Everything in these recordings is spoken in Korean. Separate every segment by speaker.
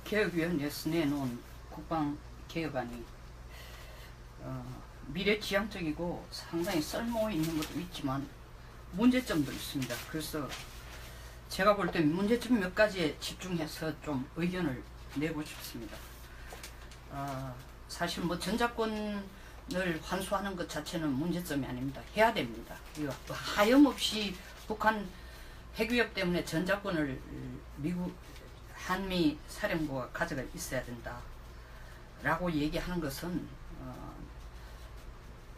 Speaker 1: 국방개혁위원회에서 내놓은 국방개혁안이 미래지향적이고 상당히 쓸모 있는 것도 있지만 문제점도 있습니다. 그래서 제가 볼 때 문제점 몇 가지에 집중해서 좀 의견을 내고 싶습니다. 사실 뭐 전작권을 환수하는 것 자체는 문제점이 아닙니다. 해야 됩니다. 이거 하염없이 북한 핵위협 때문에 전작권을 미국 한미 사령부가 가져가 있어야 된다 라고 얘기하는 것은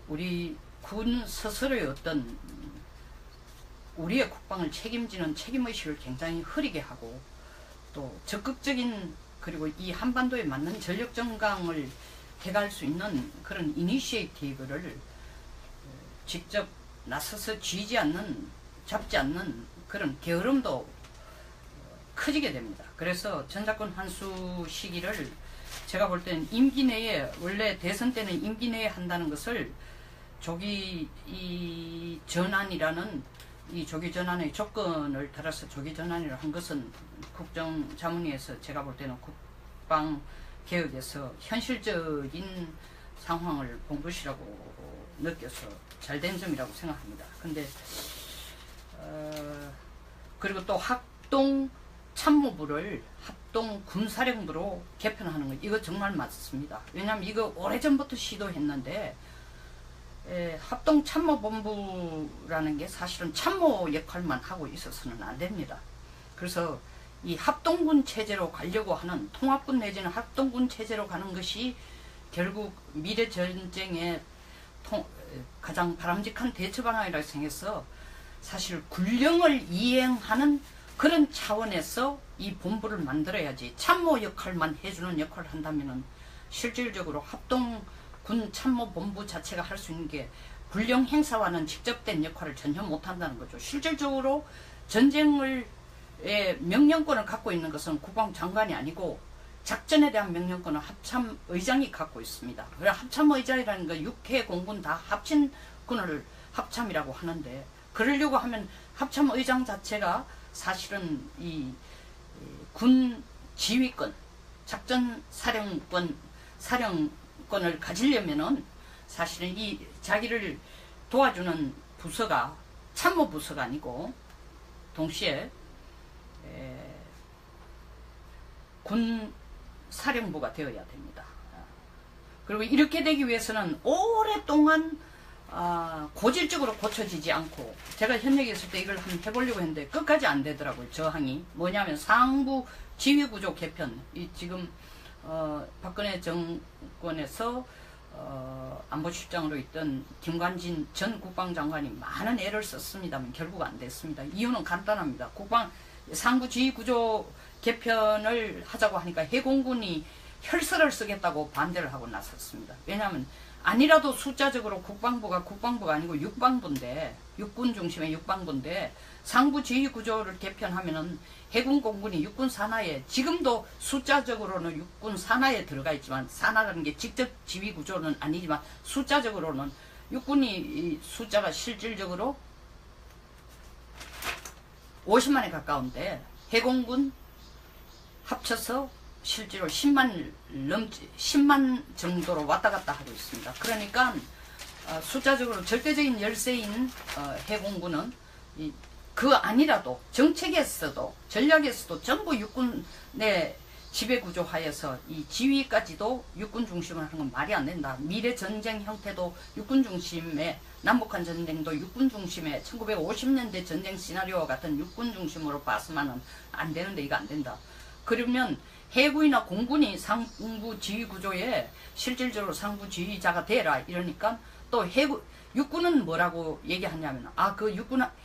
Speaker 1: 우리 군 스스로의 어떤 우리의 국방을 책임지는 책임의식을 굉장히 흐리게 하고, 또 적극적인 그리고 이 한반도에 맞는 전력 전강을 해갈 수 있는 그런 이니시에이티브를 직접 나서서 잡지 않는 그런 게으름도 커지게 됩니다. 그래서 전작권 환수 시기를 제가 볼 때는 임기 내에, 원래 대선 때는 임기 내에 한다는 것을 조기 전환이라는 이 조기 전환의 조건을 따라서 조기 전환이라 한 것은 국정자문위에서 제가 볼 때는 국방개혁에서 현실적인 상황을 본 것이라고 느껴서 잘된 점이라고 생각합니다. 근데 그리고 또 합동 참모부를 합동 군사령부로 개편하는 것, 이거 정말 맞습니다. 왜냐하면 이거 오래전부터 시도했는데 합동 참모본부라는 게 사실은 참모 역할만 하고 있어서는 안 됩니다. 그래서 이 합동군 체제로 가려고 하는, 통합군 내지는 합동군 체제로 가는 것이 결국 미래 전쟁의 가장 바람직한 대처 방안이라고 생각해서 사실 군령을 이행하는 그런 차원에서 이 본부를 만들어야지, 참모 역할만 해주는 역할을 한다면은 실질적으로 합동군 참모본부 자체가 할 수 있는 게 군령 행사와는 직접된 역할을 전혀 못한다는 거죠. 실질적으로 전쟁의 명령권을 갖고 있는 것은 국방장관이 아니고 작전에 대한 명령권은 합참의장이 갖고 있습니다. 합참의장이라는 건 6회 공군 다 합친 군을 합참이라고 하는데, 그러려고 하면 합참의장 자체가 사실은 이 군 지휘권, 작전 사령권을 가지려면은 사실은 이 자기를 도와주는 부서가 참모 부서가 아니고 동시에 군 사령부가 되어야 됩니다. 그리고 이렇게 되기 위해서는 오랫동안 고질적으로 고쳐지지 않고, 제가 현역에 있을 때 이걸 한번 해보려고 했는데 끝까지 안 되더라고요. 저항이 뭐냐면 상부 지휘구조 개편. 이 지금 박근혜 정권에서 안보실장으로 있던 김관진 전 국방장관이 많은 애를 썼습니다만 결국 안 됐습니다. 이유는 간단합니다. 상부 지휘구조 개편을 하자고 하니까 해공군이 혈서를 쓰겠다고 반대를 하고 나섰습니다. 왜냐하면 아니라도 숫자적으로 국방부가 아니고 육방부인데, 육군 중심의 육방부인데 상부 지휘 구조를 개편하면은 해군 공군이 육군 산하에, 지금도 숫자적으로는 육군 산하에 들어가 있지만, 산하라는 게 직접 지휘 구조는 아니지만 숫자적으로는 육군이 숫자가 실질적으로 50만에 가까운데, 해공군 합쳐서 실제로 10만 정도로 왔다 갔다 하고 있습니다. 그러니까 숫자적으로 절대적인 열세인 해공군은 그 아니라도 정책에서도 전략에서도 전부 육군의 지배구조 하에서 이 지휘까지도 육군 중심으로 하는 건 말이 안 된다. 미래 전쟁 형태도 육군 중심의, 남북한 전쟁도 육군 중심의 1950년대 전쟁 시나리오와 같은 육군 중심으로 봐서만은 안 되는데, 이거 안 된다. 그러면 해군이나 공군이 상부 지휘 구조에 실질적으로 상부 지휘자가 되라 이러니까, 또 육군은 뭐라고 얘기하냐면,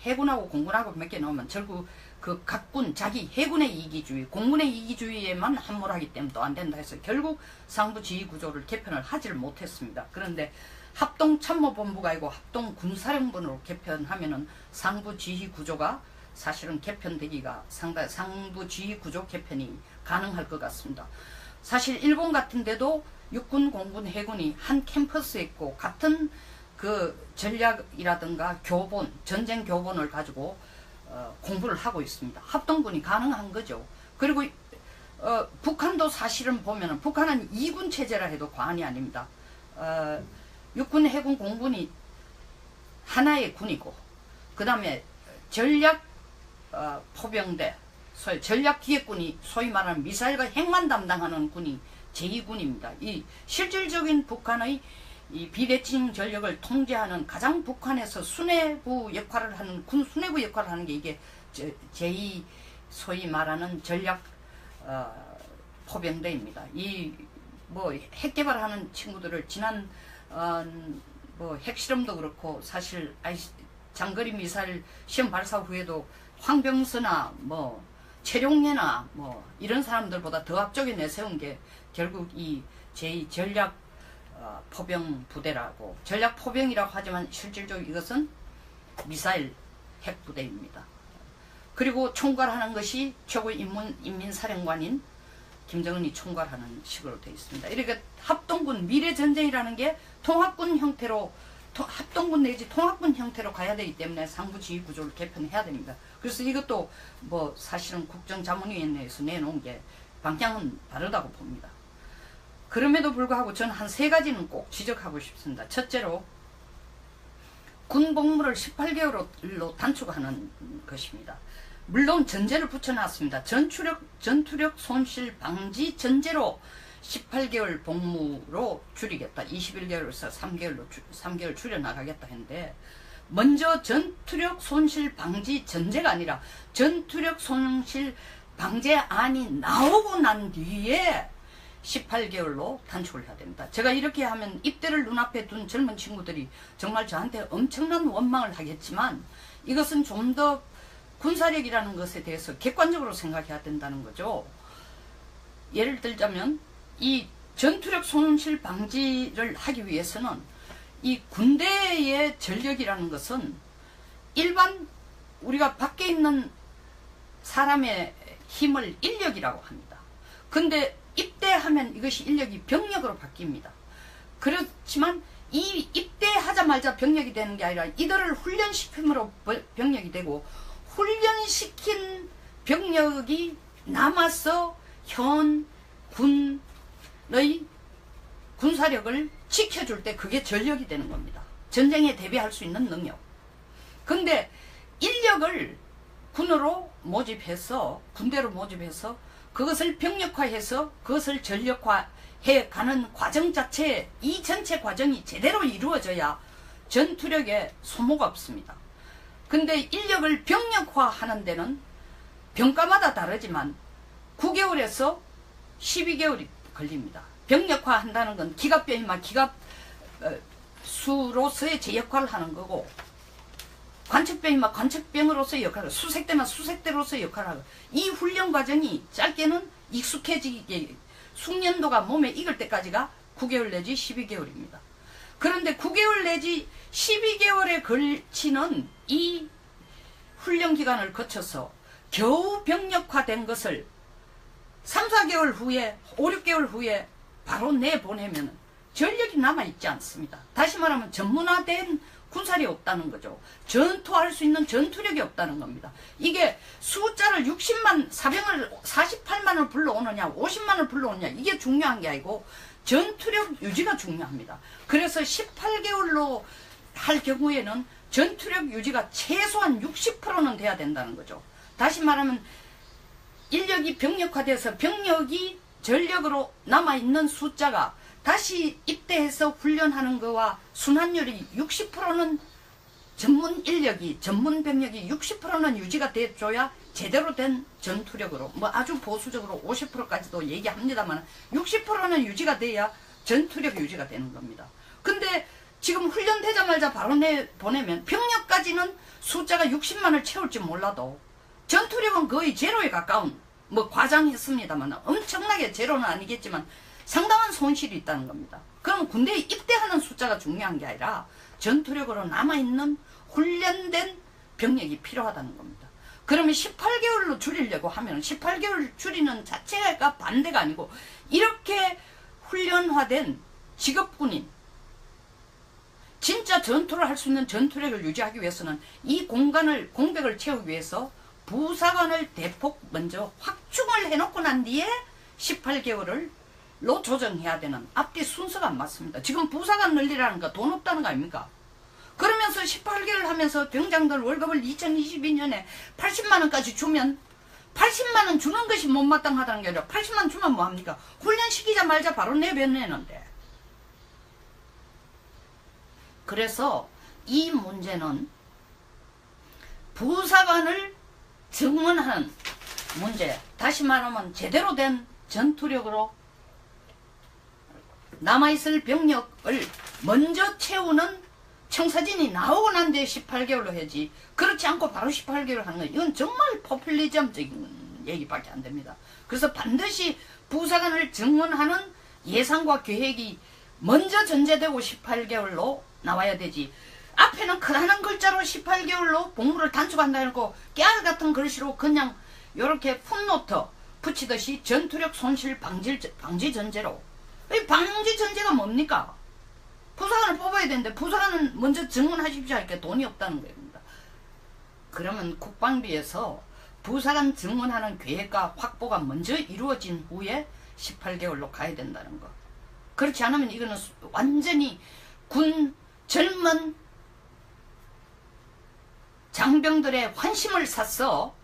Speaker 1: 해군하고 공군하고 몇 개 나오면 결국 그 각군 자기 해군의 이기주의, 공군의 이기주의에만 함몰하기 때문에 또 안 된다 해서 결국 상부 지휘 구조를 개편을 하지를 못했습니다. 그런데 합동 참모본부가 아니고 합동 군사령부로 개편하면은 상부 지휘 구조가 사실은 개편되기가 상당히, 상부 지휘 구조 개편이 가능할 것 같습니다. 사실 일본 같은 데도 육군, 공군, 해군이 한 캠퍼스에 있고 같은 그 전략이라든가 교본, 전쟁 교본을 가지고 공부를 하고 있습니다. 합동군이 가능한 거죠. 그리고 북한도 사실은 보면은 북한은 2군 체제라 해도 과언이 아닙니다. 육군, 해군, 공군이 하나의 군이고, 그 다음에 전략 포병대, 전략기획군이 소위 말하는 미사일과 핵만 담당하는 군이 제2군입니다. 이 실질적인 북한의 이 비대칭 전력을 통제하는 가장 북한에서 수뇌부 역할을 하는 군 수뇌부 역할을 하는 게 이게 제2 소위 말하는 전략 포병대입니다. 이 뭐 핵 개발하는 친구들을 지난 뭐 핵실험도 그렇고 사실 장거리 미사일 시험 발사 후에도 황병서나 뭐 최룡해나 뭐 이런 사람들보다 더 앞쪽에 내세운 게 결국 이 제2 전략 포병 부대라고, 전략 포병이라고 하지만 실질적으로 이것은 미사일 핵 부대입니다. 그리고 총괄하는 것이 최고 인민사령관인 김정은이 총괄하는 식으로 되어 있습니다. 이렇게 합동군, 미래전쟁이라는 게 통합군 형태로, 합동군 내지 통합군 형태로 가야 되기 때문에 상부지휘 구조를 개편해야 됩니다. 그래서 이것도 뭐 사실은 국정자문위원회에서 내놓은 게 방향은 다르다고 봅니다. 그럼에도 불구하고 저는 한 3가지는 꼭 지적하고 싶습니다. 첫째로 군 복무를 18개월로 단축하는 것입니다. 물론 전제를 붙여놨습니다. 전투력 손실 방지 전제로 18개월 복무로 줄이겠다. 21개월에서 3개월 줄여나가겠다 했는데, 먼저 전투력 손실 방지 전제가 아니라 전투력 손실 방제안이 나오고 난 뒤에 18개월로 단축을 해야 됩니다. 제가 이렇게 하면 입대를 눈앞에 둔 젊은 친구들이 정말 저한테 엄청난 원망을 하겠지만, 이것은 좀 더 군사력이라는 것에 대해서 객관적으로 생각해야 된다는 거죠. 예를 들자면 이 전투력 손실 방지를 하기 위해서는 이 군대의 전력이라는 것은 일반 우리가 밖에 있는 사람의 힘을 인력이라고 합니다. 근데 입대하면 이것이 인력이 병력으로 바뀝니다. 그렇지만 이 입대하자마자 병력이 되는 게 아니라 이들을 훈련시킴으로 병력이 되고, 훈련시킨 병력이 남아서 현 군의 군사력을 지켜줄 때 그게 전력이 되는 겁니다. 전쟁에 대비할 수 있는 능력. 근데 인력을 군으로 모집해서, 군대로 모집해서 그것을 병력화해서 그것을 전력화해 가는 과정 자체, 이 전체 과정이 제대로 이루어져야 전투력에 소모가 없습니다. 근데 인력을 병력화하는 데는 병가마다 다르지만 9개월에서 12개월이 걸립니다. 병력화한다는 건 기갑병이면 기갑수로서의 제 역할을 하는 거고, 관측병이면 관측병으로서의 역할을, 수색대면 수색대로서의 역할을 하고, 이 훈련 과정이 짧게는 익숙해지게 숙련도가 몸에 익을 때까지가 9개월 내지 12개월입니다. 그런데 9개월 내지 12개월에 걸치는 이 훈련 기간을 거쳐서 겨우 병력화된 것을 3, 4개월 후에, 5, 6개월 후에 바로 내보내면 전력이 남아있지 않습니다. 다시 말하면 전문화된 군사력이 없다는 거죠. 전투할 수 있는 전투력이 없다는 겁니다. 이게 숫자를 60만, 사병을 48만을 불러오느냐 50만을 불러오느냐 이게 중요한 게 아니고 전투력 유지가 중요합니다. 그래서 18개월로 할 경우에는 전투력 유지가 최소한 60%는 돼야 된다는 거죠. 다시 말하면 인력이 병력화돼서 병력이 전력으로 남아있는 숫자가 다시 입대해서 훈련하는 거와 순환율이 60%는 전문 인력이, 전문 병력이 60%는 유지가 돼줘야 제대로 된 전투력으로, 뭐 아주 보수적으로 50%까지도 얘기합니다만 60%는 유지가 돼야 전투력 유지가 되는 겁니다. 근데 지금 훈련되자마자 바로 내보내면 병력까지는 숫자가 60만을 채울지 몰라도 전투력은 거의 제로에 가까운, 뭐 과장했습니다만 엄청나게 제로는 아니겠지만 상당한 손실이 있다는 겁니다. 그럼 군대에 입대하는 숫자가 중요한 게 아니라 전투력으로 남아있는 훈련된 병력이 필요하다는 겁니다. 그러면 18개월로 줄이려고 하면 18개월 줄이는 자체가 반대가 아니고, 이렇게 훈련화된 직업군인, 진짜 전투를 할 수 있는 전투력을 유지하기 위해서는 이 공백을 채우기 위해서 부사관을 대폭 먼저 확충을 해놓고 난 뒤에 18개월로 조정해야 되는 앞뒤 순서가 안 맞습니다. 지금 부사관 늘리라는 거 돈 없다는 거 아닙니까? 그러면서 18개월 하면서 병장들 월급을 2022년에 80만원까지 주면 80만원 주는 것이 못마땅하다는 게 아니라 80만원 주면 뭐합니까? 훈련시키자마자 바로 내보내는데. 그래서 이 문제는 부사관을 증원하는 문제, 다시 말하면 제대로 된 전투력으로 남아있을 병력을 먼저 채우는 청사진이 나오고 난 뒤에 18개월로 해야지, 그렇지 않고 바로 18개월 하는 건 이건 정말 포퓰리즘적인 얘기밖에 안 됩니다. 그래서 반드시 부사관을 증원하는 예산과 계획이 먼저 전제되고 18개월로 나와야 되지, 앞에는 크다는 글자로 18개월로 복무를 단축한다 해놓고 깨알 같은 글씨로 그냥 요렇게 풋노트 붙이듯이 전투력 손실 방지 전제로. 이 방지 전제가 뭡니까? 부사관을 뽑아야 되는데 부사관은 먼저 증원하십시오 하니까 돈이 없다는 겁니다. 그러면 국방비에서 부사관 증원하는 계획과 확보가 먼저 이루어진 후에 18개월로 가야 된다는 거. 그렇지 않으면 이거는 완전히 군 젊은 장병들의 환심을 샀어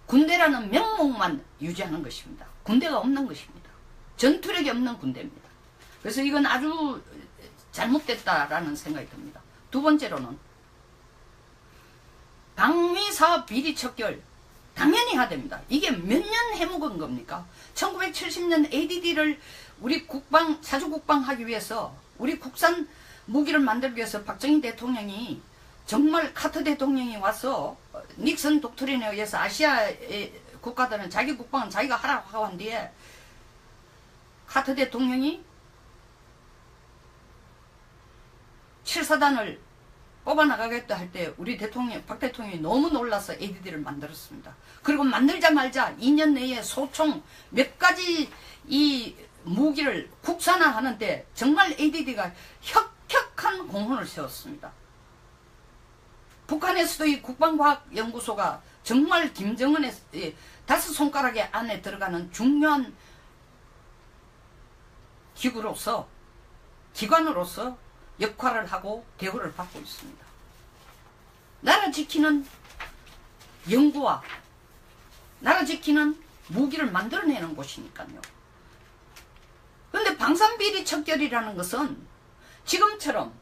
Speaker 1: 군대라는 명목만 유지하는 것입니다. 군대가 없는 것입니다. 전투력이 없는 군대입니다. 그래서 이건 아주 잘못됐다라는 생각이 듭니다. 두 번째로는 방위사업 비리 척결 당연히 해야 됩니다. 이게 몇 년 해묵은 겁니까? 1970년 ADD를 우리 국방, 사주국방 하기 위해서 우리 국산 무기를 만들기 위해서 박정희 대통령이 정말 카터 대통령이 와서 닉슨 독트린에 의해서 아시아의 국가들은 자기 국방은 자기가 하라고 하고 한 뒤에 카터 대통령이 7사단을 뽑아나가겠다 할 때 우리 대통령, 박 대통령이 너무 놀라서 ADD를 만들었습니다. 그리고 만들자마자 2년 내에 소총 몇 가지 이 무기를 국산화하는데 정말 ADD가 혁혁한 공헌을 세웠습니다. 북한에서도 이 국방과학연구소가 정말 김정은의 5손가락에 안에 들어가는 중요한 기구로서, 기관으로서 역할을 하고 대우를 받고 있습니다. 나라 지키는 연구와 나라 지키는 무기를 만들어내는 곳이니까요. 그런데 방산비리 척결이라는 것은 지금처럼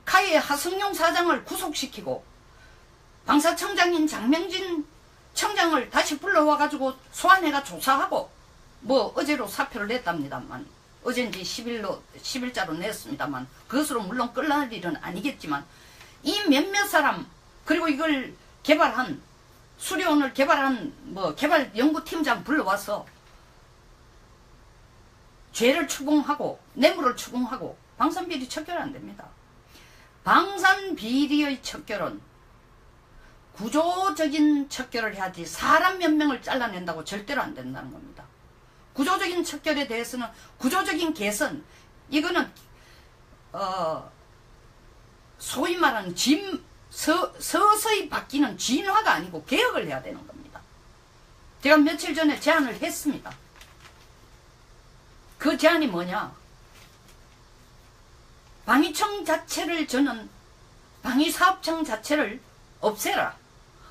Speaker 1: 카이의 하승용 사장을 구속시키고 방사청장인 장명진 청장을 다시 불러와가지고 소환해가 조사하고, 뭐 어제로 사표를 냈답니다만, 어젠지 10일자로 냈습니다만, 그것으로 물론 끝날 일은 아니겠지만, 이 몇몇 사람, 그리고 이걸 개발한, 수리온을 개발한 개발 연구팀장 불러와서 죄를 추궁하고 뇌물을 추궁하고 방산비리 척결 안 됩니다. 방산비리의 척결은 구조적인 척결을 해야지 사람 몇 명을 잘라낸다고 절대로 안 된다는 겁니다. 구조적인 척결에 대해서는 구조적인 개선, 이거는 소위 말하는 서서히 바뀌는 진화가 아니고 개혁을 해야 되는 겁니다. 제가 며칠 전에 제안을 했습니다. 그 제안이 뭐냐? 방위청 자체를, 저는 방위사업청 자체를 없애라.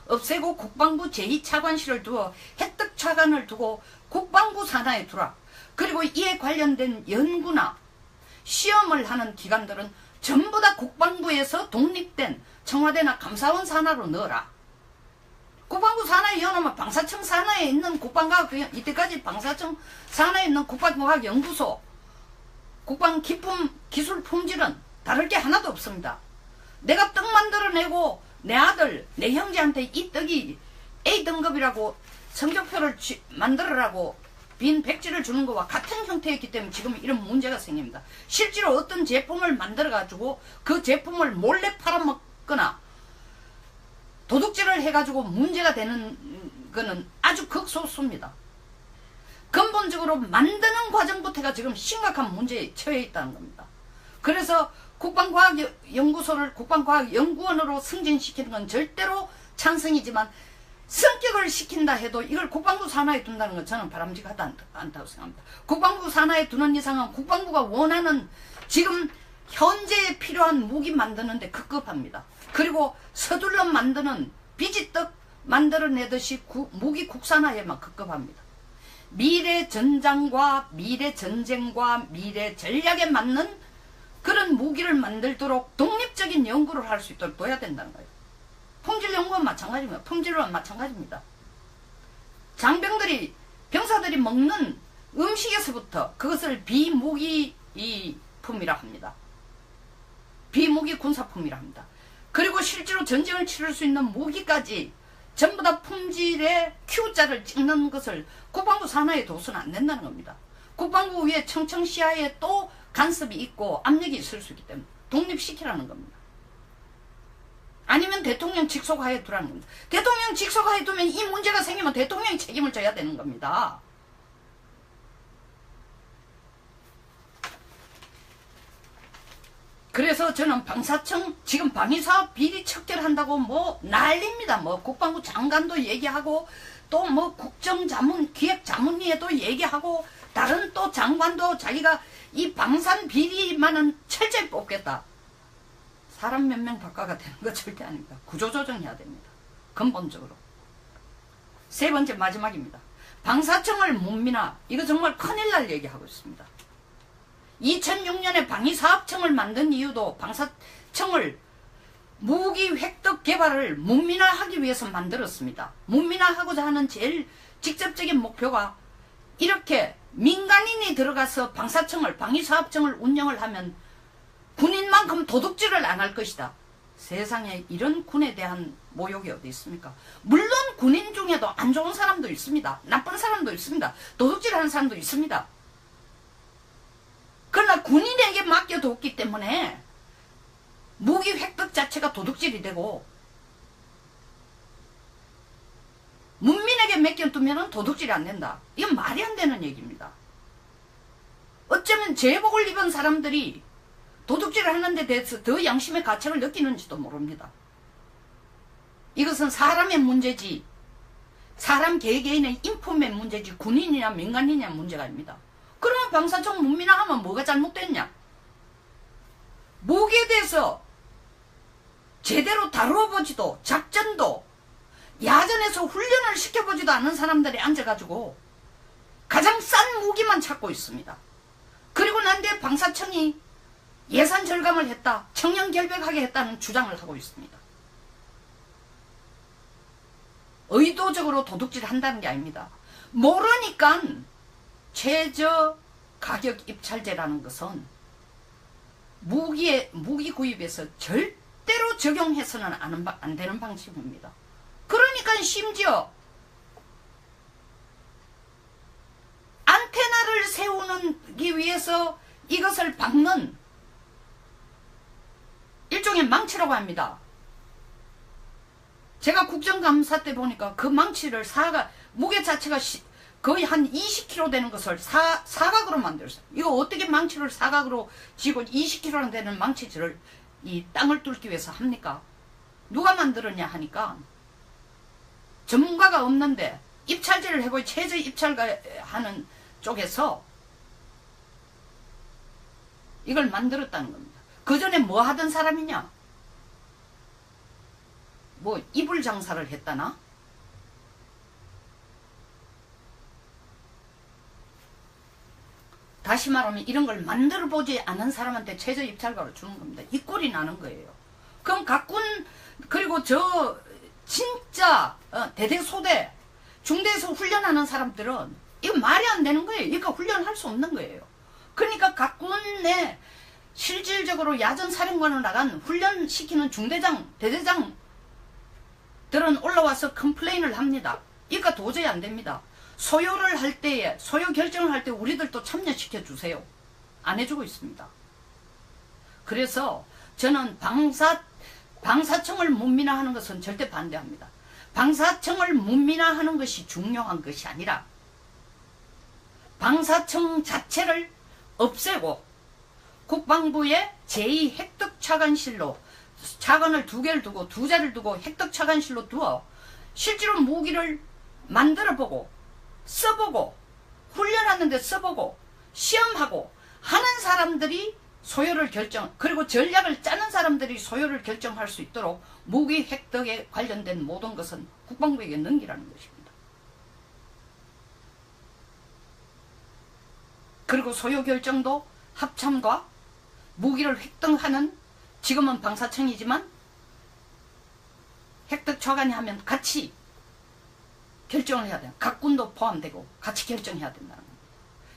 Speaker 1: 없애고 국방부 제2차관실을 두어 혜택차관을 두고 국방부 산하에 두라. 그리고 이에 관련된 연구나 시험을 하는 기관들은 전부 다 국방부에서 독립된 청와대나 감사원 산하로 넣어라. 국방부 산하에 넣어놓으면 방사청 산하에 있는 국방과학, 이때까지 방사청 산하에 있는 국방과학연구소, 국방 기술 품질은 다를 게 하나도 없습니다. 내가 떡 만들어내고 내 아들, 내 형제한테 이 떡이 A등급이라고 성적표를 만들으라고 빈 백지를 주는 것과 같은 형태였기 때문에 지금 이런 문제가 생깁니다. 실제로 어떤 제품을 만들어가지고 그 제품을 몰래 팔아먹거나 도둑질을 해가지고 문제가 되는 거는 아주 극소수입니다. 근본적으로 만드는 과정부터가 지금 심각한 문제에 처해 있다는 겁니다. 그래서 국방과학연구소를 국방과학연구원으로 승진시키는 건 절대로 찬성이지만 성격을 시킨다 해도 이걸 국방부 산하에 둔다는 건 저는 바람직하지 않다고 생각합니다. 국방부 산하에 두는 이상은 국방부가 원하는 지금 현재에 필요한 무기 만드는데 급급합니다. 그리고 서둘러 만드는 비지떡 만들어내듯이 무기 국산화에만 급급합니다. 미래 전장과 미래 전쟁과 미래 전략에 맞는 그런 무기를 만들도록 독립적인 연구를 할 수 있도록 둬야 된다는 거예요. 품질 연구는 마찬가지입니다. 품질은 마찬가지입니다. 장병들이 병사들이 먹는 음식에서부터 그것을 비무기품이라 합니다. 비무기 군사품이라 합니다. 그리고 실제로 전쟁을 치를 수 있는 무기까지 전부 다 품질의 Q자를 찍는 것을 국방부 산하에 둬서는 안 된다는 겁니다. 국방부 위에 청청시야에 또 간섭이 있고 압력이 있을 수 있기 때문에 독립시키라는 겁니다. 아니면 대통령 직속하에 두라는 겁니다. 대통령 직속하에 두면 이 문제가 생기면 대통령이 책임을 져야 되는 겁니다. 그래서 저는 방사청 지금 방위사업 비리 척결한다고 뭐 난립니다. 뭐 국방부 장관도 얘기하고 또 뭐 국정자문 기획자문위에도 얘기하고 다른 또 장관도 자기가 이 방산 비리만은 철저히 뽑겠다. 사람 몇 명 바꿔가 되는 거 절대 아닙니다. 구조조정해야 됩니다. 근본적으로. 세 번째 마지막입니다. 방사청을 문민화. 이거 정말 큰일 날 얘기하고 있습니다. 2006년에 방위사업청을 만든 이유도 방사청을 무기 획득 개발을 문민화하기 위해서 만들었습니다. 문민화하고자 하는 제일 직접적인 목표가 이렇게 민간인이 들어가서 방위사업청을 운영을 하면 군인만큼 도둑질을 안 할 것이다. 세상에 이런 군에 대한 모욕이 어디 있습니까? 물론 군인 중에도 안 좋은 사람도 있습니다. 나쁜 사람도 있습니다. 도둑질하는 사람도 있습니다. 그러나 군인에게 맡겨뒀기 때문에 무기 획득 자체가 도둑질이 되고 문민에게 맡겨두면 도둑질이 안 된다. 이건 말이 안 되는 얘기입니다. 어쩌면 제복을 입은 사람들이 도둑질을 하는 데 대해서 더 양심의 가책을 느끼는지도 모릅니다. 이것은 사람의 문제지 사람 개개인의 인품의 문제지 군인이냐 민간인이냐 문제가 아닙니다. 그러면 방사청 문민화하면 뭐가 잘못됐냐? 무기에 대해서 제대로 다루어보지도 작전도 야전에서 훈련을 시켜보지도 않은 사람들이 앉아가지고 가장 싼 무기만 찾고 있습니다. 그리고 난 뒤에 방사청이 예산 절감을 했다, 청렴결백하게 했다는 주장을 하고 있습니다. 의도적으로 도둑질을 한다는 게 아닙니다. 모르니까 최저 가격 입찰제라는 것은 무기 구입에서 절대로 적용해서는 안 되는 방식입니다. 그러니까 심지어 안테나를 세우기 위해서 이것을 박는 일종의 망치라고 합니다. 제가 국정감사 때 보니까 그 망치를 무게 자체가 거의 한 20kg 되는 것을 사각으로 만들었어요. 이거 어떻게 망치를 사각으로 쥐고 20kg 되는 망치질을 이 땅을 뚫기 위해서 합니까? 누가 만들었냐 하니까 전문가가 없는데 입찰제를 해보니 최저 입찰하는 쪽에서 이걸 만들었다는 겁니다. 그 전에 뭐 하던 사람이냐? 뭐 이불 장사를 했다나? 다시 말하면 이런 걸 만들어보지 않은 사람한테 최저 입찰가를 주는 겁니다. 이 꼴이 나는 거예요. 그럼 각군 그리고 저 진짜 대대소대 중대에서 훈련하는 사람들은 이거 말이 안 되는 거예요. 이거 훈련할 수 없는 거예요. 그러니까 각군에 실질적으로 야전 사령관을 나간 훈련시키는 중대장 대대장들은 올라와서 컴플레인을 합니다. 이거 도저히 안 됩니다. 소요를 할 때에 소요 결정을 할 때 우리들도 참여시켜 주세요. 안 해주고 있습니다. 그래서 저는 방사청을 문민화하는 것은 절대 반대합니다. 방사청을 문민화하는 것이 중요한 것이 아니라 방사청 자체를 없애고 국방부의 제2획득차관실로 차관을 2개를 두고 2자를 두고 획득차관실로 두어 실제로 무기를 만들어보고 써보고 훈련하는데 써보고 시험하고 하는 사람들이 소요를 그리고 전략을 짜는 사람들이 소요를 결정할 수 있도록 무기 획득에 관련된 모든 것은 국방부에게 넘기라는 것입니다. 그리고 소요 결정도 합참과 무기를 획득하는, 지금은 방사청이지만 획득 처관이 하면 같이 결정을 해야 돼요. 각 군도 포함되고 같이 결정해야 된다는 겁니다.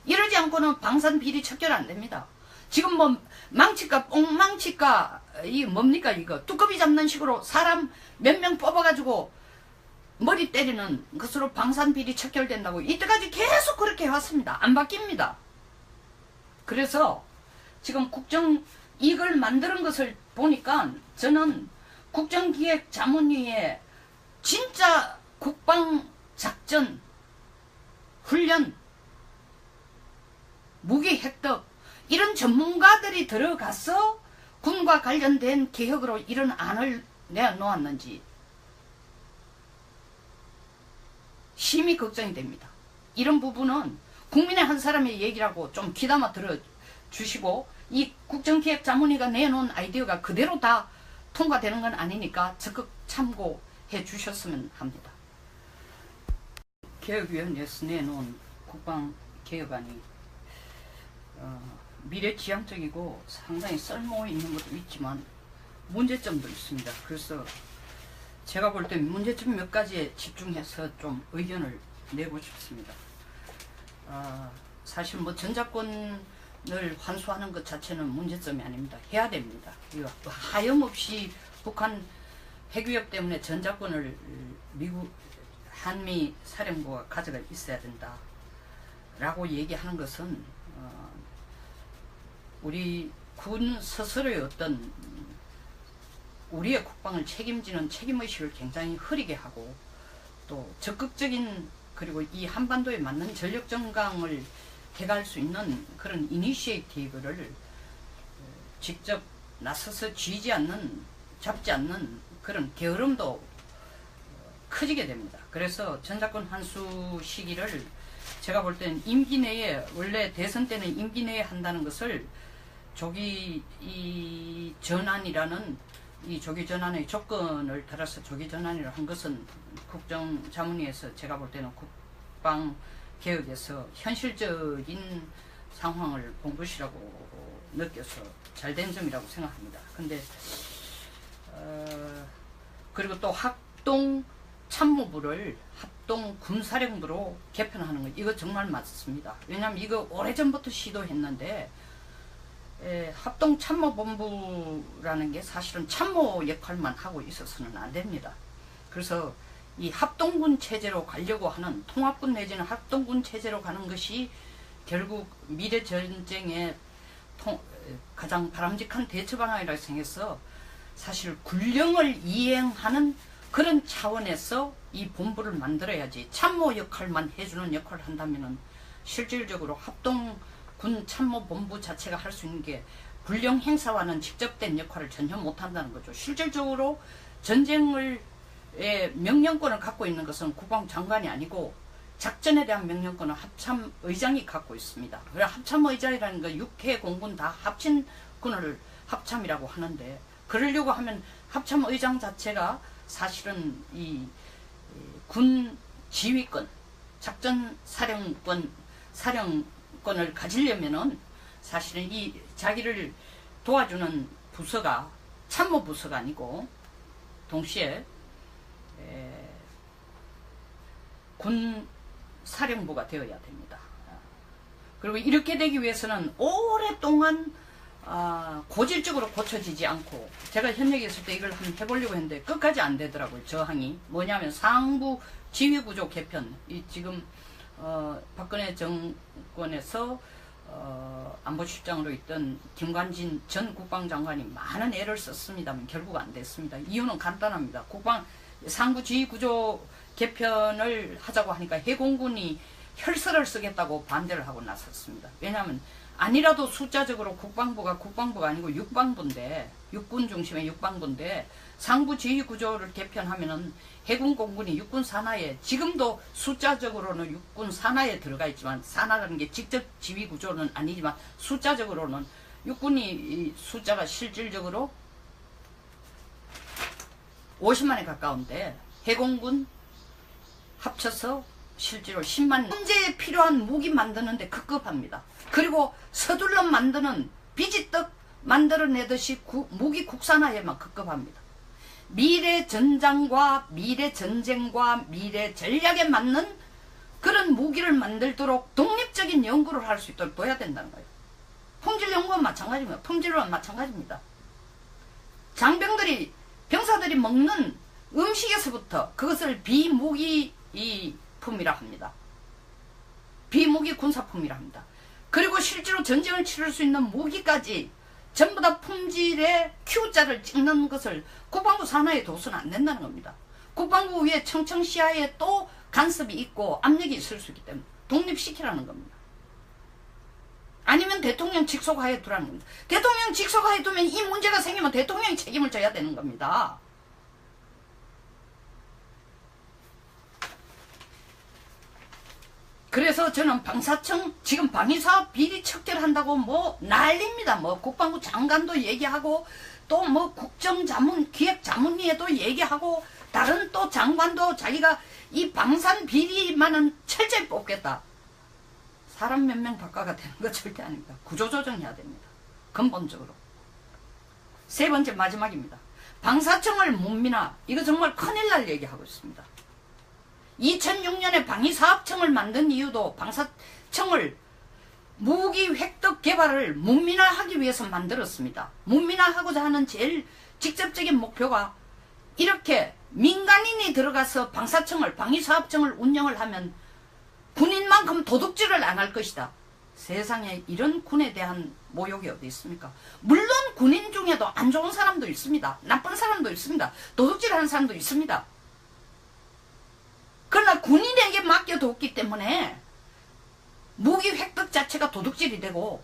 Speaker 1: 이러지 않고는 방산 비리 척결 안 됩니다. 지금 뭐 망치과 뽕망치과 이 뭡니까 이거 뚜껑이 잡는 식으로 사람 몇 명 뽑아가지고 머리 때리는 것으로 방산 비리 척결된다고 이때까지 계속 그렇게 해왔습니다. 안 바뀝니다. 그래서 지금 이걸 만드는 것을 보니까 저는 국정기획자문위에 진짜 국방작전, 훈련, 무기 획득 이런 전문가들이 들어가서 군과 관련된 개혁으로 이런 안을 내놓았는지 심히 걱정이 됩니다. 이런 부분은 국민의 한 사람의 얘기라고 좀 귀담아 들어주시고 이 국정기획자문위가 내놓은 아이디어가 그대로 다 통과되는 건 아니니까 적극 참고해 주셨으면 합니다. 개혁위원회에서 내놓은 국방개혁안이 미래지향적이고 상당히 쓸모 있는 것도 있지만 문제점도 있습니다. 그래서 제가 볼 때 문제점 몇 가지에 집중해서 좀 의견을 내고 싶습니다. 사실 뭐 전작권을 환수하는 것 자체는 문제점이 아닙니다. 해야 됩니다. 이거 하염없이 북한 핵위협 때문에 전작권을 미국 한미 사령부가 가져가 있어야 된다 라고 얘기하는 것은 우리 군 스스로의 어떤 우리의 국방을 책임지는 책임의식을 굉장히 흐리게 하고 또 적극적인 그리고 이 한반도에 맞는 전력 정강을 해갈 수 있는 그런 이니시에이티브를 직접 나서서 잡지 않는 그런 게으름도 커지게 됩니다. 그래서 전작권 환수 시기를 제가 볼 때는 임기 내에, 원래 대선 때는 임기 내에 한다는 것을 조기 전환이라는 이 조기 전환의 조건을 따라서 조기 전환이라고 한 것은 국정자문위에서 제가 볼 때는 국방개혁에서 현실적인 상황을 본 것이라고 느껴서 잘된 점이라고 생각합니다. 근데 그리고 또 합동 참모부를 합동 군사령부로 개편하는 것, 이거 정말 맞습니다. 왜냐하면 이거 오래전부터 시도했는데 합동 참모본부라는 게 사실은 참모 역할만 하고 있어서는 안 됩니다. 그래서 이 합동군 체제로 가려고 하는, 통합군 내지는 합동군 체제로 가는 것이 결국 미래 전쟁의 가장 바람직한 대처 방안이라고 생각해서 사실 군령을 이행하는 그런 차원에서 이 본부를 만들어야지, 참모 역할만 해주는 역할을 한다면은 실질적으로 합동군 참모본부 자체가 할 수 있는 게 군령 행사와는 직접된 역할을 전혀 못한다는 거죠. 실질적으로 전쟁의 명령권을 갖고 있는 것은 국방장관이 아니고 작전에 대한 명령권은 합참의장이 갖고 있습니다. 그래 합참의장이라는 거 6회 공군 다 합친 군을 합참이라고 하는데, 그러려고 하면 합참의장 자체가 사실은 이 군 지휘권, 작전 사령권을 가지려면은 사실은 이 자기를 도와주는 부서가 참모 부서가 아니고 동시에 군 사령부가 되어야 됩니다. 그리고 이렇게 되기 위해서는 오랫동안 고질적으로 고쳐지지 않고, 제가 현역에 있을 때 이걸 한번 해보려고 했는데 끝까지 안 되더라고요. 저항이 뭐냐면 상부 지휘구조 개편, 이 지금 박근혜 정권에서 안보실장으로 있던 김관진 전 국방장관이 많은 애를 썼습니다만 결국 안 됐습니다. 이유는 간단합니다. 상부 지휘구조 개편을 하자고 하니까 해공군이 혈서를 쓰겠다고 반대를 하고 나섰습니다. 왜냐하면 아니라도 숫자적으로 국방부가 아니고 육방부인데 육군 중심의 육방부인데 상부 지휘 구조를 개편하면은 해군 공군이 육군 산하에 지금도 숫자적으로는 육군 산하에 들어가 있지만 산하라는 게 직접 지휘 구조는 아니지만 숫자적으로는 육군이 이 숫자가 실질적으로 50만에 가까운데 해공군 합쳐서 실제로 10만. 현재에 필요한 무기 만드는데 급급합니다. 그리고 서둘러 만드는 비지떡 만들어내듯이 무기 국산화에만 급급합니다. 미래 전장과 미래 전쟁과 미래 전략에 맞는 그런 무기를 만들도록 독립적인 연구를 할 수 있도록 둬야 된다는 거예요. 품질 연구와 마찬가지입니다. 품질과 마찬가지입니다. 장병들이 병사들이 먹는 음식에서부터 그것을 비무기 품이라 합니다. 비무기 군사품이라 합니다. 그리고 실제로 전쟁을 치를 수 있는 무기까지 전부 다 품질의 Q자를 찍는 것을 국방부 산하에 둬서는 안 된다는 겁니다. 국방부 위에 청청시야에 또 간섭이 있고 압력이 있을 수 있기 때문에 독립시키라는 겁니다. 아니면 대통령 직속하에 두라는 겁니다. 대통령 직속하에 두면 이 문제가 생기면 대통령이 책임을 져야 되는 겁니다. 그래서 저는 방사청 지금 방위사업 비리 척결한다고 뭐 난립니다. 뭐 국방부 장관도 얘기하고 또 뭐 국정자문 기획자문위에도 얘기하고 다른 또 장관도 자기가 이 방산 비리만은 철저히 뽑겠다. 사람 몇 명 바꿔가 되는 거 절대 아닙니다. 구조조정해야 됩니다. 근본적으로. 세 번째 마지막입니다. 방사청을 문민화. 이거 정말 큰일 날 얘기하고 있습니다. 2006년에 방위사업청을 만든 이유도 방사청을 무기 획득 개발을 문민화하기 위해서 만들었습니다. 문민화하고자 하는 제일 직접적인 목표가 이렇게 민간인이 들어가서 방위사업청을 운영을 하면 군인만큼 도둑질을 안 할 것이다. 세상에 이런 군에 대한 모욕이 어디 있습니까? 물론 군인 중에도 안 좋은 사람도 있습니다. 나쁜 사람도 있습니다. 도둑질하는 사람도 있습니다. 그러나 군인에게 맡겨뒀기 때문에 무기 획득 자체가 도둑질이 되고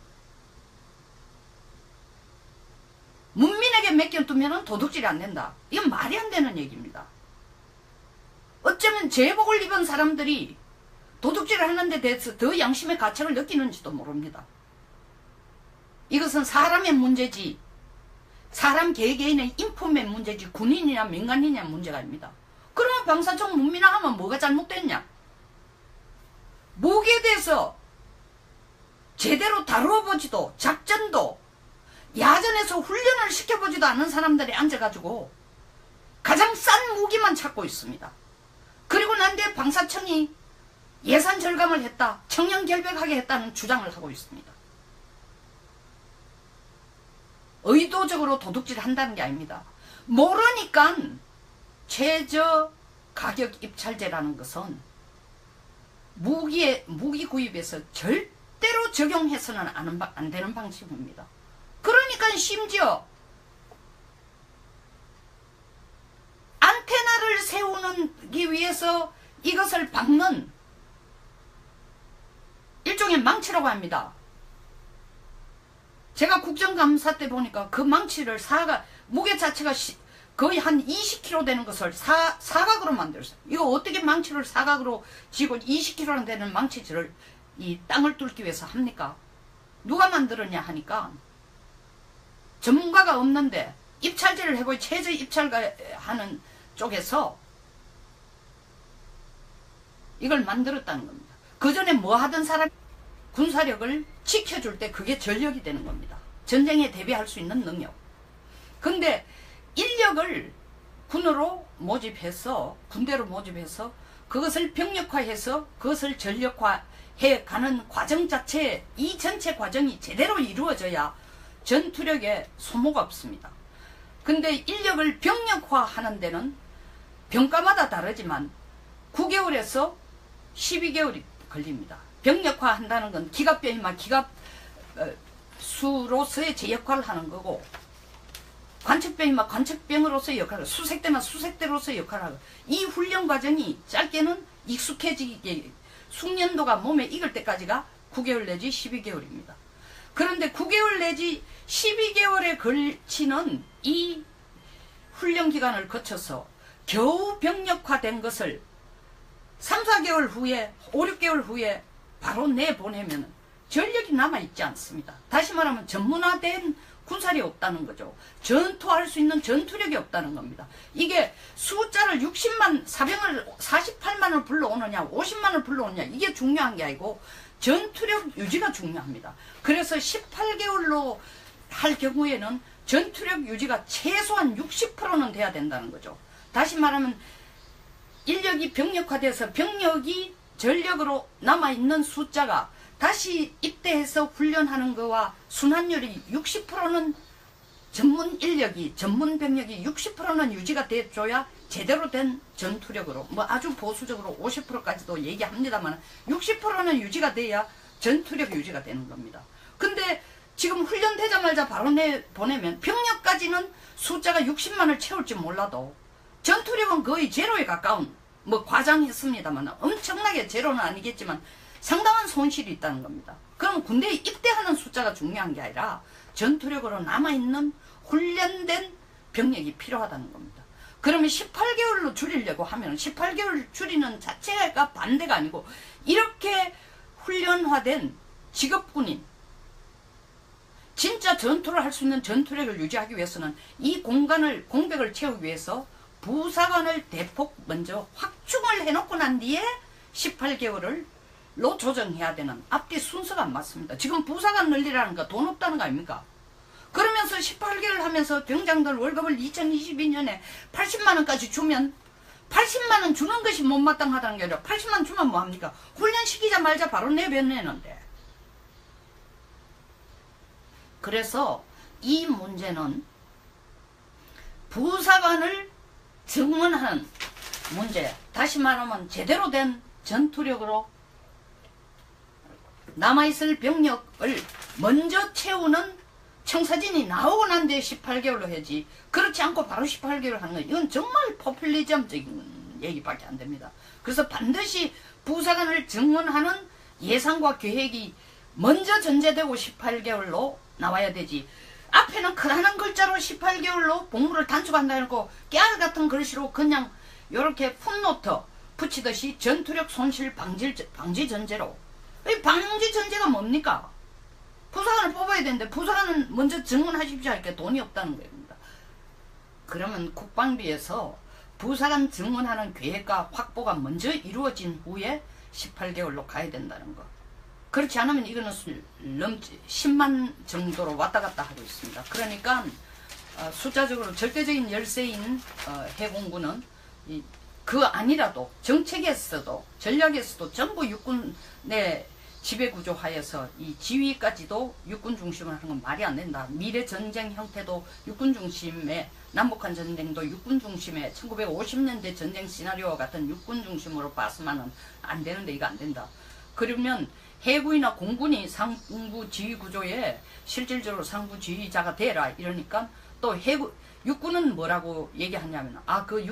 Speaker 1: 문민에게 맡겨두면 도둑질이 안 된다. 이건 말이 안 되는 얘기입니다. 어쩌면 제복을 입은 사람들이 도둑질을 하는 데 대해서 더 양심의 가책을 느끼는지도 모릅니다. 이것은 사람의 문제지 사람 개개인의 인품의 문제지 군인이나 민간인이나 문제가 아닙니다. 그러면 방사청 문민화하면 뭐가 잘못됐냐? 무기에 대해서 제대로 다루어보지도 작전도 야전에서 훈련을 시켜보지도 않은 사람들이 앉아가지고 가장 싼 무기만 찾고 있습니다. 그리고 난 뒤에 방사청이 예산 절감을 했다, 청렴결백하게 했다는 주장을 하고 있습니다. 의도적으로 도둑질 한다는 게 아닙니다. 모르니까 최저 가격 입찰제라는 것은 무기 구입에서 절대로 적용해서는 안 되는 방식입니다. 그러니까 심지어 안테나를 세우기 위해서 이것을 박는 일종의 망치라고 합니다. 제가 국정감사 때 보니까 그 망치를 무게 자체가 거의 한 20kg 되는 것을 사각으로 만들었어요. 이거 어떻게 망치를 사각으로 쥐고 20kg 되는 망치질을 이 땅을 뚫기 위해서 합니까? 누가 만들었냐 하니까 전문가가 없는데 입찰제를 해고 최저 입찰하는 쪽에서 이걸 만들었다는 겁니다. 그 전에 뭐 하던 사람 군사력을 지켜줄 때 그게 전력이 되는 겁니다. 전쟁에 대비할 수 있는 능력. 근데 인력을 군으로 모집해서 군대로 모집해서 그것을 병력화해서 그것을 전력화해 가는 과정 자체 이 전체 과정이 제대로 이루어져야 전투력에 소모가 없습니다. 근데 인력을 병력화하는 데는 병가마다 다르지만 9개월에서 12개월이 걸립니다. 병력화한다는 건 기갑병이면 기갑수로서의 제 역할을 하는 거고 관측병이면 관측병으로서의 역할을 하고 수색대면 수색대로서의 역할을 하고 이 훈련 과정이 짧게는 익숙해지게 숙련도가 몸에 익을 때까지가 9개월 내지 12개월입니다. 그런데 9개월 내지 12개월에 걸치는 이 훈련 기간을 거쳐서 겨우 병력화된 것을 3, 4개월 후에 5, 6개월 후에 바로 내보내면 전력이 남아있지 않습니다. 다시 말하면 전문화된 군사력이 없다는 거죠. 전투할 수 있는 전투력이 없다는 겁니다. 이게 숫자를 60만 사병을 48만을 불러오느냐 50만을 불러오느냐 이게 중요한 게 아니고 전투력 유지가 중요합니다. 그래서 18개월로 할 경우에는 전투력 유지가 최소한 60%는 돼야 된다는 거죠. 다시 말하면 인력이 병력화돼서 병력이 전력으로 남아있는 숫자가 다시 입대해서 훈련하는 거와 순환율이 60%는 전문 인력이 전문 병력이 60%는 유지가 돼줘야 제대로 된 전투력으로 뭐 아주 보수적으로 50%까지도 얘기합니다만 60%는 유지가 돼야 전투력 유지가 되는 겁니다. 근데 지금 훈련되자마자 바로 내보내면 병력까지는 숫자가 60만을 채울지 몰라도 전투력은 거의 제로에 가까운 뭐 과장했습니다만 엄청나게 제로는 아니겠지만 상당한 손실이 있다는 겁니다. 그럼 군대에 입대하는 숫자가 중요한 게 아니라 전투력으로 남아있는 훈련된 병력이 필요하다는 겁니다. 그러면 18개월로 줄이려고 하면 18개월 줄이는 자체가 반대가 아니고 이렇게 훈련화된 직업군인 진짜 전투를 할 수 있는 전투력을 유지하기 위해서는 이 공백을 채우기 위해서 부사관을 대폭 먼저 확충을 해놓고 난 뒤에 18개월로 조정해야 되는 앞뒤 순서가 안 맞습니다. 지금 부사관 늘리라는 거 돈 없다는 거 아닙니까? 그러면서 18개월 하면서 병장들 월급을 2022년에 80만원까지 주면 80만원 주는 것이 못마땅하다는 게 아니라 80만원 주면 뭐합니까? 훈련시키자 말자 바로 내보내는데. 그래서 이 문제는 부사관을 증원하는 문제, 다시 말하면 제대로 된 전투력으로 남아있을 병력을 먼저 채우는 청사진이 나오고 난 뒤에 18개월로 해야지 그렇지 않고 바로 18개월 하는 거 이건 정말 포퓰리즘적인 얘기밖에 안 됩니다. 그래서 반드시 부사관을 증원하는 예상과 계획이 먼저 전제되고 18개월로 나와야 되지 앞에는 크다란 글자로 18개월로 복무를 단축한다 해놓고 깨알 같은 글씨로 그냥 요렇게 풋노트 붙이듯이 전투력 손실 방지 전제로 이 방지 전제가 뭡니까? 부사관을 뽑아야 되는데 부사관은 먼저 증원하십시오 하니까 돈이 없다는 겁니다. 그러면 국방비에서 부사관 증원하는 계획과 확보가 먼저 이루어진 후에 18개월로 가야 된다는 거. 그렇지 않으면 이거는 10만 정도로 왔다 갔다 하고 있습니다. 그러니까 숫자적으로 절대적인 열세인 해공군은 그 아니라도 정책에서도 전략에서도 전부 육군의 지배구조하에서 이 지휘까지도 육군 중심으로 하는 건 말이 안 된다. 미래 전쟁 형태도 육군 중심의 남북한 전쟁도 육군 중심의 1950년대 전쟁 시나리오와 같은 육군 중심으로 봐서만은 안 되는데 이거 안 된다. 그러면 해군이나 공군이 상부 지휘 구조에 실질적으로 상부 지휘자가 되라 이러니까 또 육군은 뭐라고 얘기하냐면 그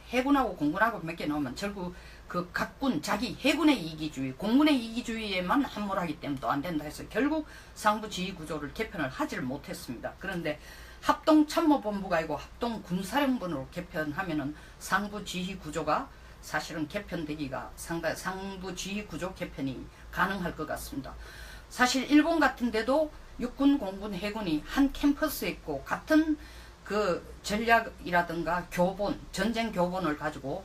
Speaker 1: 해군하고 공군하고 몇 개 넣으면 결국 그 각군 자기 해군의 이기주의 공군의 이기주의에만 함몰하기 때문에 또 안 된다 해서 결국 상부 지휘 구조를 개편을 하지를 못했습니다. 그런데 합동참모본부가 아니고 합동군사령부로 개편하면은 상부 지휘 구조가 사실은 개편되기가 상당히 상부 지휘 구조 개편이 가능할 것 같습니다. 사실 일본 같은 데도 육군, 공군, 해군이 한 캠퍼스에 있고 같은 그 전략이라든가 교본, 전쟁 교본을 가지고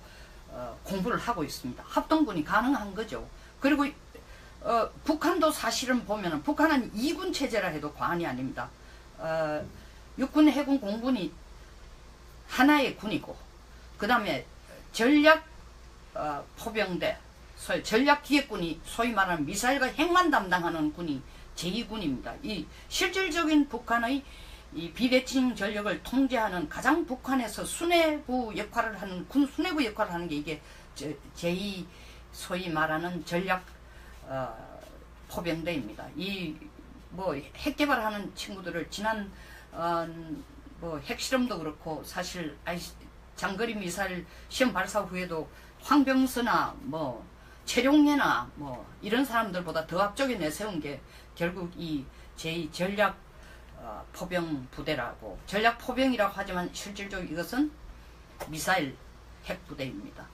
Speaker 1: 공부를 하고 있습니다. 합동군이 가능한 거죠. 그리고 북한도 사실은 보면은 북한은 2군 체제라 해도 과언이 아닙니다. 육군, 해군, 공군이 하나의 군이고 그 다음에 전략 포병대, 전략기획군이 소위 말하는 미사일과 핵만 담당하는 군이 제2군입니다. 이 실질적인 북한의 이 비대칭 전력을 통제하는 가장 북한에서 수뇌부 역할을 하는 군 수뇌부 역할을 하는 게 이게 제2 소위 말하는 전략 포병대입니다. 이 뭐 핵 개발하는 친구들을 지난 뭐 핵실험도 그렇고 사실 장거리 미사일 시험 발사 후에도 황병서나 뭐 최룡예나 뭐 이런 사람들보다 더 앞쪽에 내세운 게 결국 이 제2 전략 포병 부대라고, 전략 포병이라고 하지만 실질적으로 이것은 미사일 핵 부대입니다.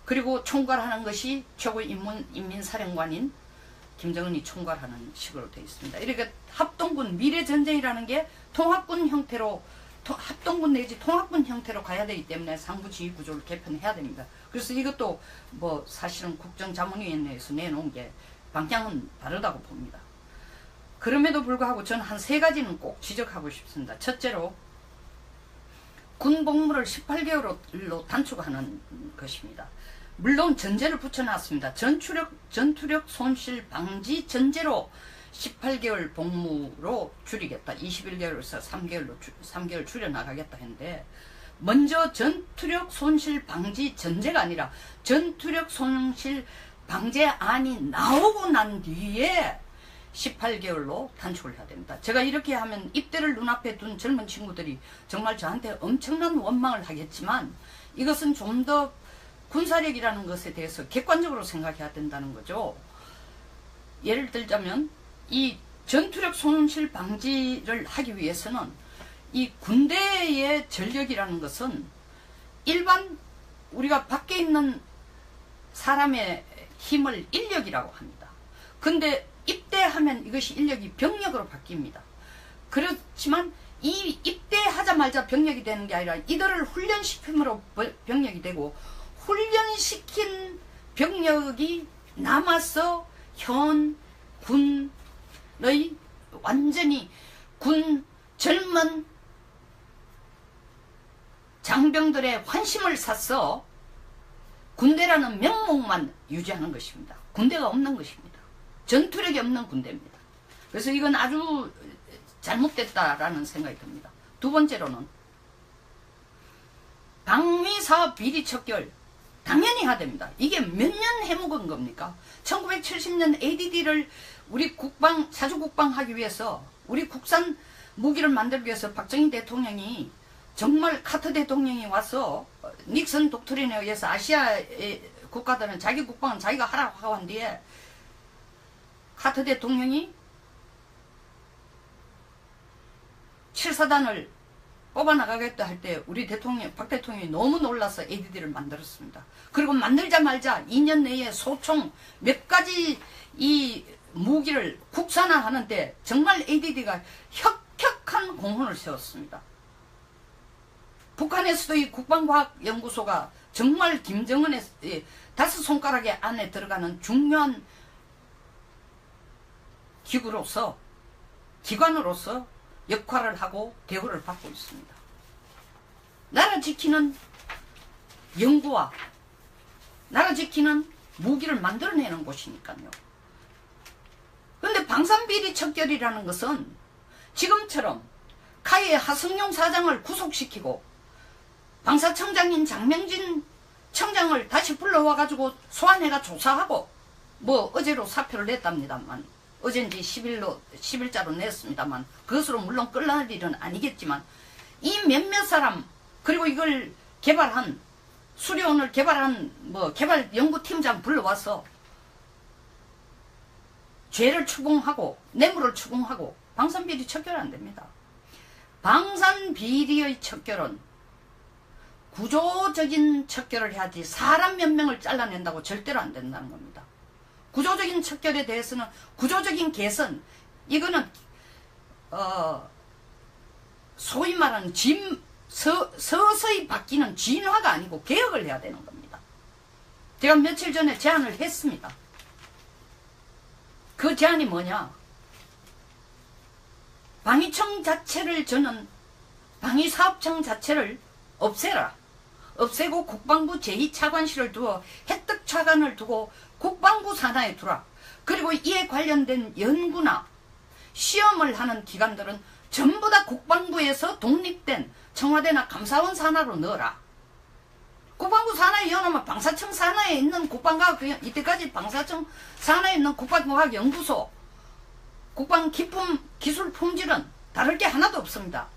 Speaker 1: 그리고 총괄하는 것이 최고 인민사령관인 김정은이 총괄하는 식으로 되어 있습니다. 이렇게 합동군, 미래전쟁이라는 게 통합군 형태로, 합동군 내지 통합군 형태로 가야 되기 때문에 상부지휘 구조를 개편해야 됩니다. 그래서 이것도 뭐 사실은 국정자문위원회에서 내놓은 게 방향은 다르다고 봅니다. 그럼에도 불구하고 저는 한 3가지는 꼭 지적하고 싶습니다. 첫째로 군 복무를 18개월로 단축하는 것입니다. 물론 전제를 붙여놨습니다. 전투력 손실 방지 전제로 18개월 복무로 줄이겠다. 21개월에서 3개월 줄여나가겠다 했는데, 먼저 전투력 손실 방지 전제가 아니라 전투력 손실 방제안이 나오고 난 뒤에 18개월로 단축을 해야 됩니다. 제가 이렇게 하면 입대를 눈앞에 둔 젊은 친구들이 정말 저한테 엄청난 원망을 하겠지만, 이것은 좀 더 군사력이라는 것에 대해서 객관적으로 생각해야 된다는 거죠. 예를 들자면 이 전투력 손실 방지를 하기 위해서는 이 군대의 전력이라는 것은 일반 우리가 밖에 있는 사람의 힘을 인력이라고 합니다. 근데 입대하면 이것이 인력이 병력으로 바뀝니다. 그렇지만 이 입대하자마자 병력이 되는 게 아니라 이들을 훈련시킴으로 병력이 되고, 훈련시킨 병력이 남아서 현 군의 완전히 젊은 장병들의 환심을 샀어 군대라는 명목만 유지하는 것입니다. 군대가 없는 것입니다. 전투력이 없는 군대입니다. 그래서 이건 아주 잘못됐다라는 생각이 듭니다. 두 번째로는 방위사업 비리 척결 당연히 해야 됩니다. 이게 몇 년 해묵은 겁니까? 1970년 ADD를 우리 사주국방 하기 위해서, 우리 국산 무기를 만들기 위해서 박정희 대통령이, 정말 카터 대통령이 와서 닉슨 독트린에 의해서 아시아의 국가들은 자기 국방은 자기가 하라고 하고 한 뒤에 카터 대통령이 7사단을 뽑아나가겠다 할 때 우리 박 대통령이 너무 놀라서 ADD를 만들었습니다. 그리고 만들자마자 2년 내에 소총 몇 가지 이 무기를 국산화하는데 정말 ADD가 혁혁한 공헌을 세웠습니다. 북한에서도 이 국방과학연구소가 정말 김정은의 5손가락에 안에 들어가는 중요한 기관으로서 역할을 하고 대우를 받고 있습니다. 나라 지키는 연구와 나라 지키는 무기를 만들어내는 곳이니까요. 그런데 방산비리 척결이라는 것은 지금처럼 카이의 하성룡 사장을 구속시키고 방사청장인 장명진 청장을 다시 불러와가지고 소환해가 조사하고, 뭐 어제로 사표를 냈답니다만, 어젠지 10일자로 냈습니다만, 그것으로 물론 끝날 일은 아니겠지만, 이 몇몇 사람, 그리고 이걸 수료원을 개발한 개발 연구팀장 불러와서 죄를 추궁하고 뇌물을 추궁하고, 방산비리 척결 안 됩니다. 방산비리의 척결은 구조적인 척결을 해야지 사람 몇 명을 잘라낸다고 절대로 안 된다는 겁니다. 구조적인 척결에 대해서는 구조적인 개선, 이거는 소위 말하는 서서히 바뀌는 진화가 아니고 개혁을 해야 되는 겁니다. 제가 며칠 전에 제안을 했습니다. 그 제안이 뭐냐? 방위청 자체를, 저는 방위사업청 자체를 없애라. 없애고 국방부 제2차관실을 두어 혜택차관을 두고 국방부 산하에 두라. 그리고 이에 관련된 연구나 시험을 하는 기관들은 전부 다 국방부에서 독립된 청와대나 감사원 산하로 넣어라. 국방부 산하에 넣어놓으면 방사청 산하에 있는 이때까지 방사청 산하에 있는 국방과학연구소, 국방 기술 품질은 다를 게 하나도 없습니다.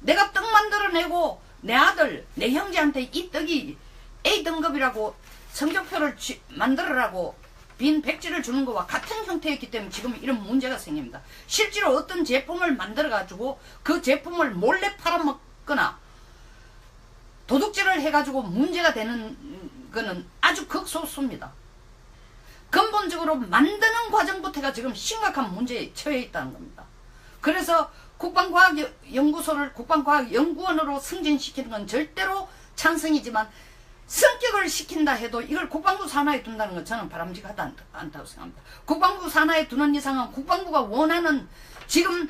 Speaker 1: 내가 떡 만들어내고 내 아들, 내 형제한테 이 떡이 A등급이라고 성적표를 만들으라고 빈 백지를 주는 것과 같은 형태였기 때문에 지금 이런 문제가 생깁니다. 실제로 어떤 제품을 만들어 가지고 그 제품을 몰래 팔아먹거나 도둑질을 해가지고 문제가 되는 거는 아주 극소수입니다. 근본적으로 만드는 과정부터가 지금 심각한 문제에 처해 있다는 겁니다. 그래서 국방과학연구소를 국방과학연구원으로 승진시키는 건 절대로 찬성이지만 성격을 시킨다 해도 이걸 국방부 산하에 둔다는 건 저는 바람직하지 않다고 생각합니다. 국방부 산하에 두는 이상은 국방부가 원하는 지금